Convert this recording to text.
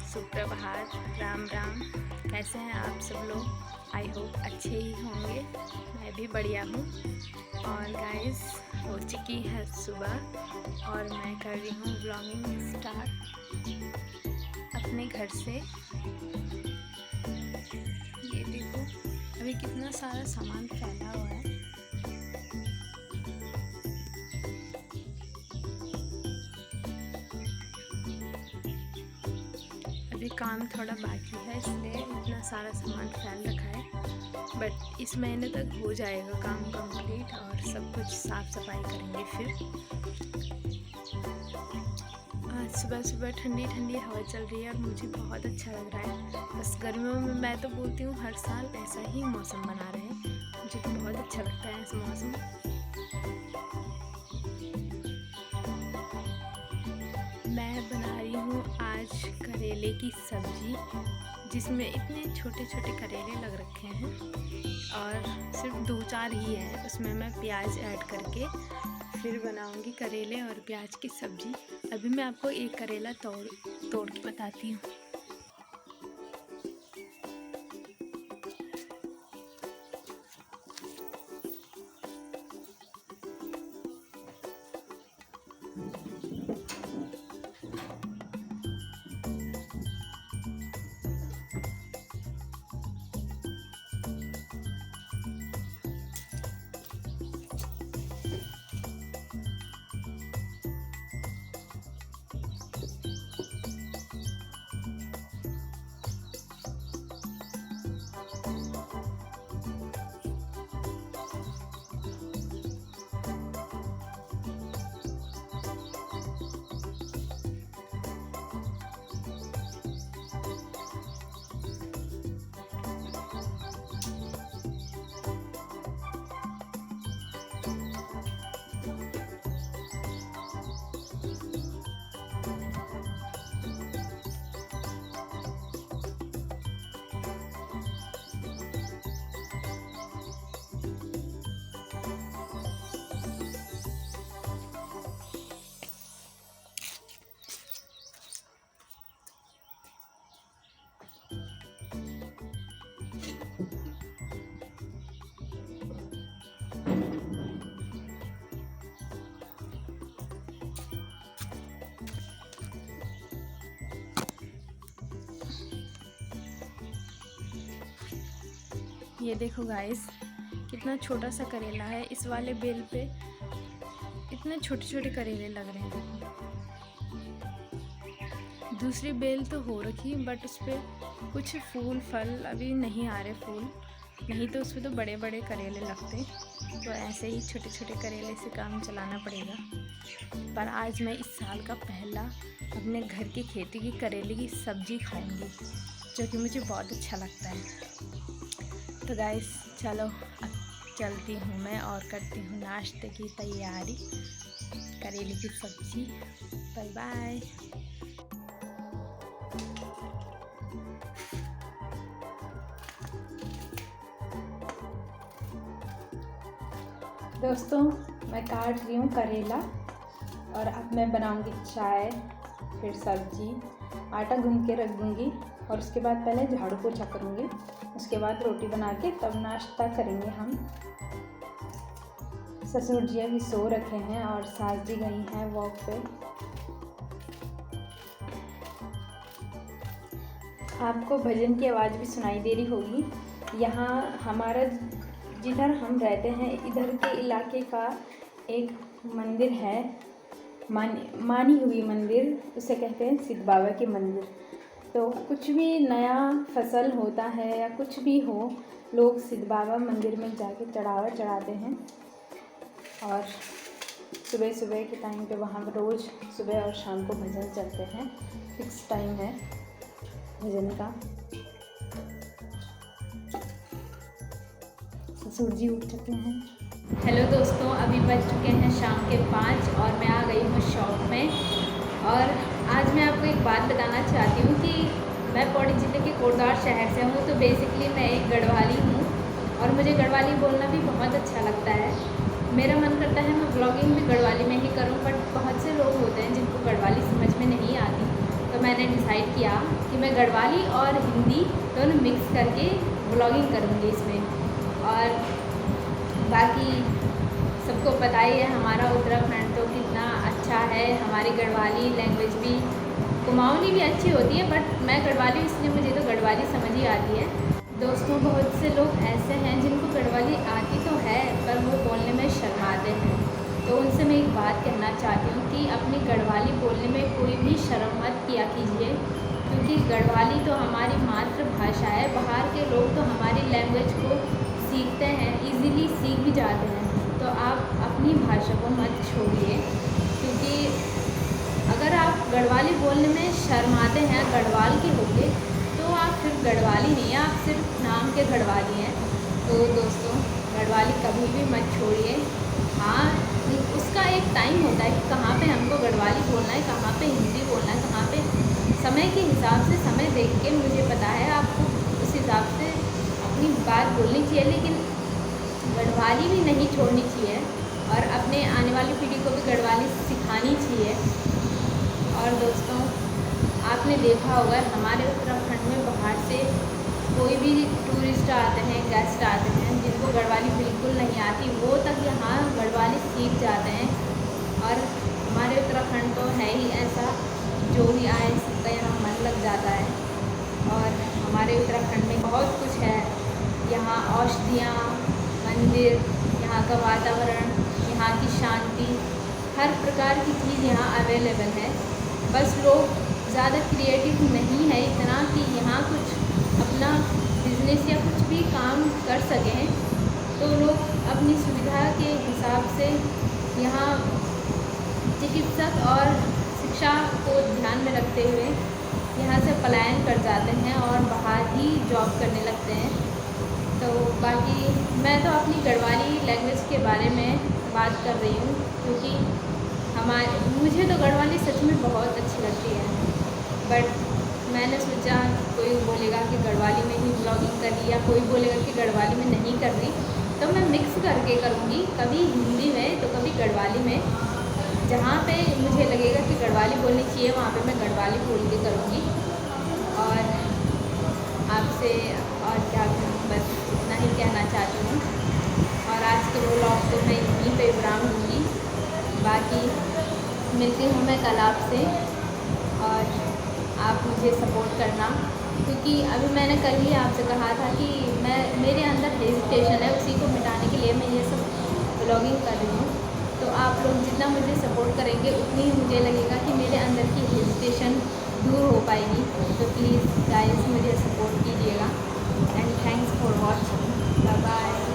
सुप्रभात, राम राम। कैसे हैं आप सब लोग? आई होप अच्छे ही होंगे। मैं भी बढ़िया हूँ। और गाइस, हो चुकी है सुबह और मैं कर रही हूँ व्लॉगिंग स्टार्ट अपने घर से। ये देखो अभी कितना सारा सामान फैला हुआ है। अभी काम थोड़ा बाकी है, इसलिए इतना सारा सामान फैल रखा है। बट इस महीने तक हो जाएगा काम कंप्लीट और सब कुछ साफ़ सफाई करेंगे। फिर आज सुबह सुबह ठंडी ठंडी हवा चल रही है और मुझे बहुत अच्छा लग रहा है। बस गर्मियों में मैं तो बोलती हूँ हर साल ऐसा ही मौसम बना रहे, मुझे तो बहुत अच्छा लगता है ऐसा मौसम। मैं बना रही हूँ आज करेले की सब्ज़ी, जिसमें इतने छोटे छोटे करेले लग रखे हैं और सिर्फ 2-4 ही है। उसमें मैं प्याज ऐड करके फिर बनाऊँगी करेले और प्याज की सब्ज़ी। अभी मैं आपको एक करेला तोड़ के बताती हूँ। ये देखो गाइस, कितना छोटा सा करेला है। इस वाले बेल पे इतने छोटे छोटे करेले लग रहे हैं। देखो दूसरी बेल तो हो रखी, बट उस पर कुछ फूल फल अभी नहीं आ रहे फूल, नहीं तो उस पर तो बड़े बड़े करेले लगते। तो ऐसे ही छोटे छोटे करेले से काम चलाना पड़ेगा। पर आज मैं इस साल का पहला अपने घर की खेती की करेले की सब्ज़ी खाऊंगी, जो कि मुझे बहुत अच्छा लगता है। तो गाइस चलो अब चलती हूँ मैं और करती हूँ नाश्ते की तैयारी, करेले की सब्ज़ी। Bye bye. दोस्तों, मैं काट रही हूँ करेला और अब मैं बनाऊँगी चाय, फिर सब्ज़ी, आटा गूँध के रख दूँगी और उसके बाद पहले झाड़ू पोछा करूँगी। उसके बाद रोटी बना के तब नाश्ता करेंगे हम। ससुर जी अभी सो रखे हैं और सास जी गई हैं वॉक पे। आपको भजन की आवाज़ भी सुनाई दे रही होगी। यहाँ हमारा जिधर हम रहते हैं इधर के इलाके का एक मंदिर है, मानी हुई मंदिर, उसे कहते हैं सिद्ध बाबा के मंदिर। तो कुछ भी नया फसल होता है या कुछ भी हो, लोग सिद्ध बाबा मंदिर में जाके चढ़ावा चढ़ाते हैं। और सुबह सुबह के टाइम पे वहाँ रोज़ सुबह और शाम को भजन चलते हैं। फिक्स टाइम है भजन का। ससुर जी उठ चुके हैं। हेलो दोस्तों, अभी बज चुके हैं शाम के 5 और मैं आ गई हूँ शॉप में। और आज मैं आपको एक बात बताना चाहती हूँ कि मैं पौड़ी ज़िले के कोटद्वार शहर से हूँ। तो बेसिकली मैं एक गढ़वाली हूँ और मुझे गढ़वाली बोलना भी बहुत अच्छा लगता है। मेरा मन करता है मैं ब्लॉगिंग भी गढ़वाली में ही करूँ, बट बहुत से लोग होते हैं जिनको गढ़वाली समझ में नहीं आती। तो मैंने डिसाइड किया कि मैं गढ़वाली और हिंदी दोनों मिक्स करके ब्लॉगिंग करूँगी इसमें। और बाकी सबको पता ही है हमारा उत्तराखंड तो कितना अच्छा है, हमारी गढ़वाली लैंग्वेज भी, कुमाऊनी भी अच्छी होती है, बट मैं गढ़वाली इसलिए मुझे तो गढ़वाली समझ ही आती है। दोस्तों, बहुत से लोग ऐसे हैं जिनको गढ़वाली आती तो है पर वो बोलने में शर्माते हैं। तो उनसे मैं एक बात कहना चाहती हूँ कि अपनी गढ़वाली बोलने में कोई भी शर्म मत किया कीजिए, क्योंकि गढ़वाली तो हमारी मातृभाषा है। बाहर के लोग तो हमारी लैंग्वेज को सीखते हैं, इजीली सीख भी जाते हैं। तो आप अपनी भाषा को मत छोड़िए, क्योंकि अगर आप गढ़वाली बोलने में शर्माते हैं गढ़वाल के होके, तो आप फिर गढ़वाली नहीं है, आप सिर्फ नाम के गढ़वाली हैं। तो दोस्तों, गढ़वाली कभी भी मत छोड़िए। हाँ, उसका एक टाइम होता है कि कहाँ पे हमको गढ़वाली बोलना है, कहाँ पे हिंदी बोलना है, कहाँ पे समय के हिसाब से, समय देख के मुझे पता है आपको उस हिसाब से अपनी बात बोलनी चाहिए, लेकिन गढ़वाली भी नहीं छोड़नी चाहिए और अपने आने वाली पीढ़ी को भी गढ़वाली सिखानी चाहिए। और दोस्तों, आपने देखा होगा हमारे उत्तराखंड में बाहर से कोई भी टूरिस्ट आते हैं, गेस्ट आते हैं, जिनको गढ़वाली बिल्कुल नहीं आती, वो तक यहाँ गढ़वाली सीख जाते हैं। और हमारे उत्तराखंड तो है ही ऐसा, जो भी आए सबका यहाँ मन लग जाता है। और हमारे उत्तराखंड में बहुत कुछ है, यहाँ औषधियाँ, मंदिर, यहाँ का वातावरण, यहाँ की शांति, हर प्रकार की चीज़ यहाँ अवेलेबल है। बस लोग ज़्यादा क्रिएटिव नहीं है इतना कि यहाँ कुछ अपना बिजनेस या कुछ भी काम कर सकें। तो लोग अपनी सुविधा के हिसाब से यहाँ चिकित्सक और शिक्षा को ध्यान में रखते हुए यहाँ से पलायन कर जाते हैं और बाहर ही जॉब करने लगते हैं। तो बाकी मैं तो अपनी गढ़वाली लैंग्वेज के बारे में बात कर रही हूँ, क्योंकि मुझे तो गढ़वाली सच में बहुत अच्छी लगती है। बट मैंने सोचा कोई बोलेगा कि गढ़वाली में ही ब्लॉगिंग कर रही, या कोई बोलेगा कि गढ़वाली में नहीं कर रही, तो मैं मिक्स करके करूँगी, कभी हिंदी में तो कभी गढ़वाली में। जहाँ पे मुझे लगेगा कि गढ़वाली बोलनी चाहिए वहाँ पे मैं गढ़वाली बोल के करूँगी। और आपसे और क्या कहूँ, बस इतना ही कहना चाहती हूँ। और आज के व्लॉग तो मैं यहीं पे विराम दूँगी। बाकी मिलती हूँ मैं कल आपसे, और आप मुझे सपोर्ट करना, क्योंकि अभी मैंने कल ही आपसे कहा था कि मेरे अंदर हेजिटेशन है, उसी को मिटाने के लिए मैं ये सब ब्लॉगिंग कर रही हूँ। तो आप लोग जितना मुझे सपोर्ट करेंगे उतनी ही मुझे लगेगा कि मेरे अंदर की हेजिटेशन दूर हो पाएगी। तो प्लीज़ गाइस मुझे सपोर्ट कीजिएगा। And thanks for watching. Bye bye.